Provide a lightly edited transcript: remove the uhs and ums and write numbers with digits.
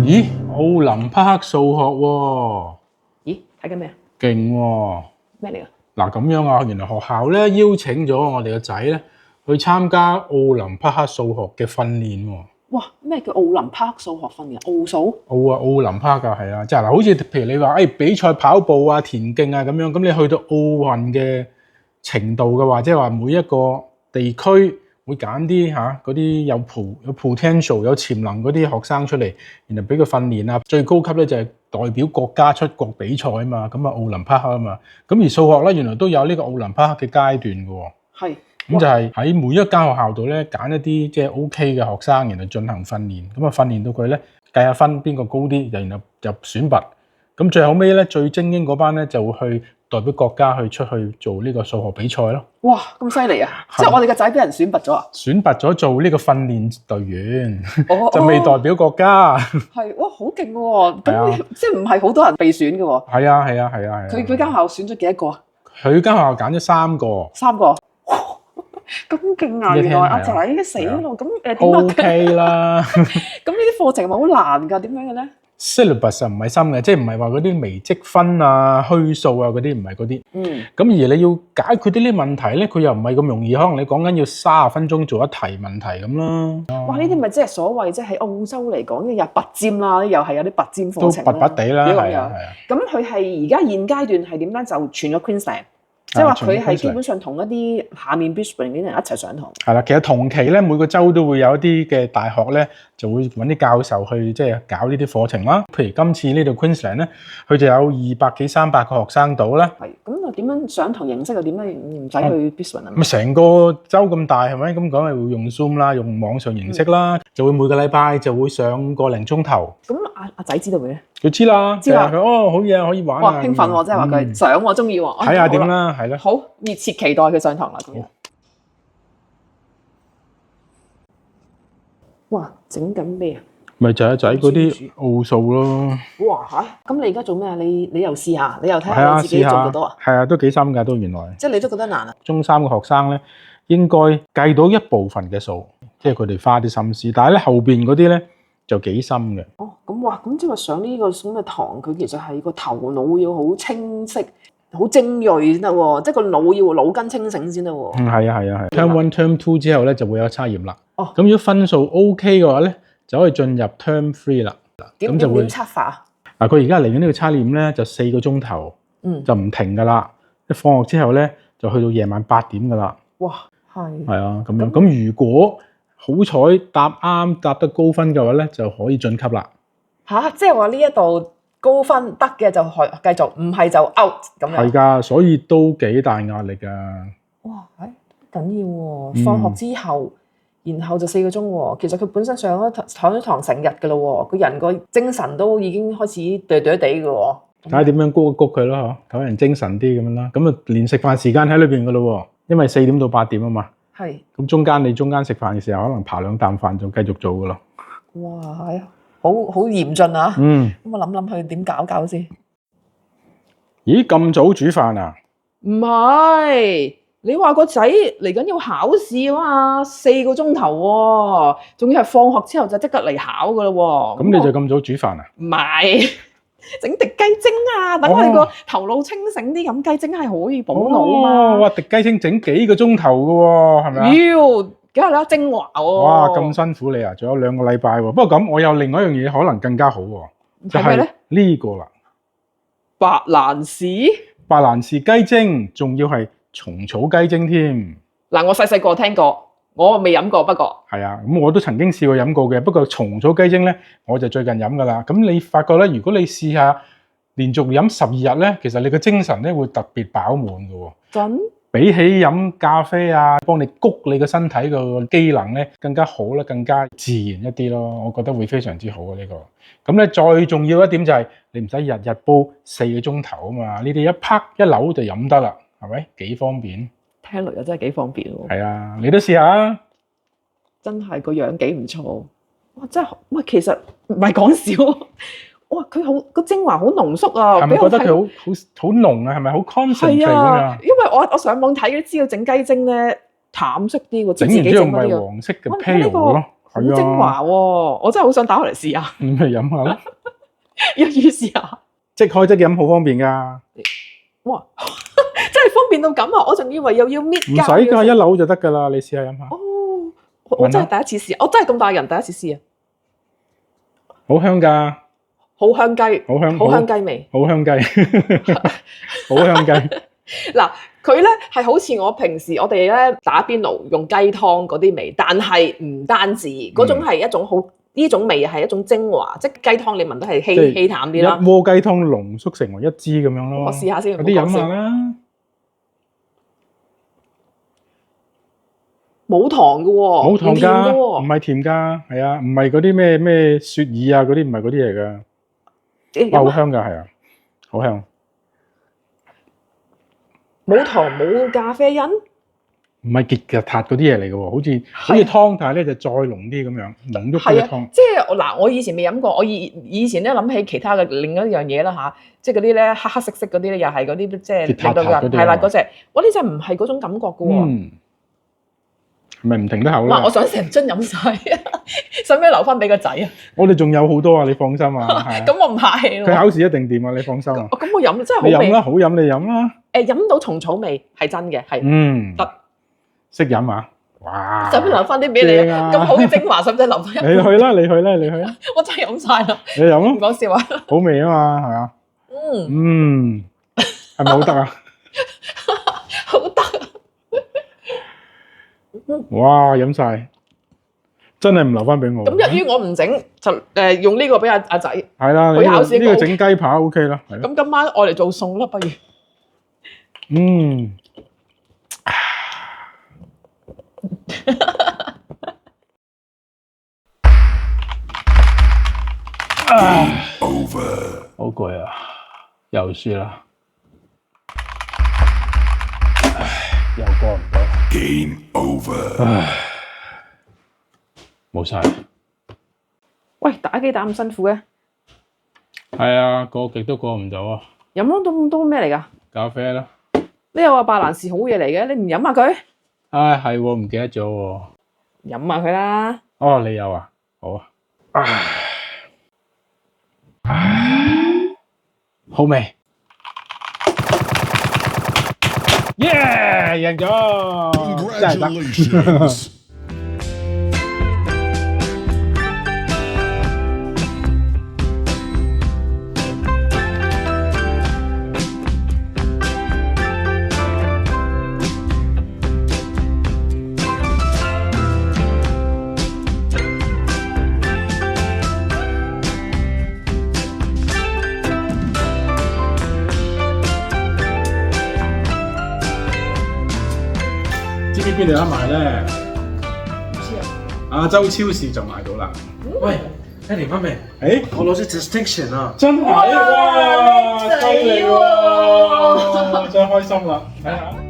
咦，奧林匹克數學喎，咦，睇緊咩啊？勁喎！咩嚟㗎？嗱咁樣啊，原來學校咧邀請咗我哋個仔咧去參加奧林匹克數學嘅訓練喎。哇！咩叫奧林匹克數學訓練？奧數？奧林匹克㗎，係啊，即係嗱，好似譬如你話比賽跑步啊、田徑啊咁樣，咁你去到奧運嘅程度嘅話，即係話每一個地區會揀啲嗰啲有 potential 有潛能嗰啲學生出嚟，然後俾佢訓練啊。最高級咧就係代表國家出國比賽啊嘛，咁啊奧林匹克啊嘛。咁而數學咧原來都有呢個奧林匹克嘅階段嘅喎。係。咁就係喺每一間學校度咧揀一啲即係 OK 嘅學生，然後進行訓練。咁啊訓練到佢咧計下分邊個高啲，然後入選拔。咁最後尾咧最精英嗰班咧就會去代表國家去出去做呢個數學比賽咯。哇！咁犀利啊！即係我哋個仔俾人選拔咗啊！選拔咗做呢個訓練隊員，哦、就未代表國家。係哇，好勁喎！咁即係唔係好多人被選嘅喎？係啊。佢間學校選咗幾多個啊？佢間學校揀咗3個。3個。咁勁啊！原來阿仔死咯！咁點啊 ？OK 啦。咁呢啲課程係咪好難㗎？點樣嘅咧？syllabus 唔係深嘅，即係唔係話嗰啲微積分啊、虛數啊嗰啲，唔係嗰啲。咁而你要解決啲問題咧，佢又唔係咁容易。可能你講緊要30分鐘做一題問題咁啦。哇！呢啲咪即係所謂即係喺澳洲嚟講，又拔尖啦，又係有啲拔尖課程都拔拔地啦，係啊。咁佢係而家現階段係點咧？就傳咗 Queensland。即係話佢係基本上同一啲下面 Brisbane 啲人一齊上堂。係啦，其實同期咧每個州都會有一啲嘅大學咧就會揾啲教授去即係搞呢啲課程啦。譬如今次呢度 Queensland 咧，佢就有200幾300個學生到啦。係，咁啊點樣上堂形式又點咧？唔使去 Brisbane 啊？咁成個州咁大係咪？咁講係會用 Zoom 啦，用網上形式啦，就會每個禮拜就會上個零鐘頭。咁阿仔知道未咧？佢知啦，知啦。佢好嘢可以玩啊！哇，興奮喎！即係話佢想我中意喎。睇下點啦，係啦。好熱切期待佢上堂啦！咁樣。哇！整緊咩啊？咪就係仔嗰啲奧數咯。哇嚇！咁你而家做咩啊？你又試下，你又睇下你自己做得到啊？係啊，都幾深㗎，都原來。即係你都覺得難啊？中3嘅學生咧，應該計到一部分嘅數，即係佢哋花啲心思。但係咧後邊嗰啲咧就幾深嘅。哦，咁哇，咁即係話上呢個咁嘅堂，佢其實係個頭腦要好清晰、好精鋭先得喎，即係個腦要腦筋清醒先得喎。係啊。Term 1、Term 2之後咧就會有測驗啦。哦。咁如果分數 OK 嘅話咧，就可以進入 Term 3啦。點測法啊？嗱，佢而家嚟緊呢個測驗咧就4個鐘頭，就唔停㗎啦。一放學之後咧就去到夜晚8點㗎啦。哇，係。係啊，咁樣。咁如果好彩答得高分嘅話咧，就可以晉級啦。吓，即係話呢一度高分得嘅就繼續，唔係就 out 咁樣。係㗎，所以都幾大壓力㗎。哇，緊要喎！放學之後，然後就4個鐘喎。其實佢本身上咗堂成日㗎咯喎，個人個精神都已經開始哚哚地㗎喎。睇下點樣谷一谷佢咯，嗬，等人精神啲咁樣啦。咁啊，連食飯時間喺裏邊㗎咯喎，因為4點到8點啊嘛。係。咁中間食飯嘅時候，可能扒2啖飯就繼續做㗎咯。哇，係好嚴峻啊！咁我諗佢點搞先。咦，咁早煮飯啊？唔係，你話個仔嚟緊要考試啊嘛，4個鐘頭喎，仲要係放學之後就即刻嚟考㗎喇喎。咁你就咁早煮飯啊？唔係，整滴雞精啊，等佢個頭腦清醒啲，飲雞精係可以補腦嘛。哇，滴雞精整幾個鐘頭㗎喎，係咪啊？妖！梗係啦，精華喎！哇，咁辛苦你啊！仲有2個禮拜喎。不過咁，我有另外一樣嘢可能更加好喎，就係呢個啦。白蘭氏雞精，仲要係蟲草雞精添。嗱，我細個聽過，我未飲過，不過係啊，咁我都曾經試過飲過嘅。不過蟲草雞精咧，我就最近飲噶啦。咁你發覺咧，如果你試下連續飲12日咧，其實你嘅精神咧會特別飽滿嘅喎。真？比起飲咖啡啊，幫你谷你個身體個機能咧更加好啦，更加自然一啲咯。我覺得會非常之好啊呢個。咁咧再重要一點就係你唔使日日煲4個鐘頭啊嘛，你哋一拍一扭就飲得啦，係咪？幾方便？聽落又真係幾方便喎。係啊，你都試下啊！真係個樣幾唔錯。哇！真係喂，其實唔係講笑。哇！佢好個精華好濃縮啊，係咪覺得佢好濃啊？係咪好 concentrate 啊？因為我上網睇嗰啲資料整雞精咧，淡色啲喎，整完之後咪黃色嘅 pale 咯。好精華喎！我真係好想打開嚟試下。咁咪飲下咯，一於試下。即開即飲好方便㗎。哇！真係方便到咁啊！我仲以為又要搣唔使㗎，一扭就得㗎啦。你試下飲下。哦，我真係第一次試，我真係咁大人第一次試啊！好香㗎，好香雞，好香雞味，好香雞，好香雞。嗱，佢咧係好似我平時我哋咧打邊爐用雞湯嗰啲味，但係唔單止嗰種係一種好呢種味係一種精華，即係雞湯你聞到係稀淡啲啦。一鍋雞湯濃縮成為一支咁樣咯。我試下先，有啲飲下啦。冇糖嘅喎，冇糖㗎，唔係甜㗎，係啊，唔係嗰啲咩雪耳啊嗰啲，唔係嗰啲嚟㗎。哇，好香㗎，係啊，好香。冇糖冇咖啡因，唔係結嘅塔嗰啲嘢嚟嘅喎，好似湯，但係咧就再濃啲咁樣，濃郁啲嘅湯。即係嗱，我以前未飲過，我以前咧諗起其他嘅另一樣嘢啦嚇，即係嗰啲咧黑黑色色嗰啲咧，又係嗰啲即係令到人係啦嗰隻，我呢隻唔係嗰種感覺嘅喎。咪唔停得口啦！哇！我想成樽飲晒，使唔使留翻俾個仔啊？我哋仲有好多啊！你放心啊！咁我唔客氣咯。佢考試一定掂啊！你放心啊！咁我飲真係好味。你飲啦，好飲你飲啦。飲到蟲草味係真嘅，係得識飲啊！哇！使唔使留翻啲俾你啊？咁好嘅精華，使唔使留翻？你去啦！你去啦！你去啦！我真係飲晒啦！你飲咯，唔講笑啊！好味啊嘛，係嘛？係咪好得啊？好得！哇！飲晒，真係唔留翻俾我。咁一於我唔整，就用呢個俾阿仔。係啦，佢考試呢個整雞扒 OK 啦。咁今晚我嚟做餸啦，不如。好攰啊，又輸啦，又過唔到。Game over。冇晒。喂，打機打咁辛苦嘅？係啊，過極都過唔到啊。飲咗都咩嚟㗎？咖啡啦。你又話白蘭氏好嘢嚟嘅，你唔飲下佢？唉，係喎，唔記得咗喎。飲下佢啦。哦，你有啊？好啊。好味。耶！贏咗，真係得。知唔知邊度有得賣咧？唔知啊！亞洲超市就買到啦。喂，睇嚟翻未？誒，我攞咗 distinction 啊！真係哇，犀利喎！真開心啦！睇下。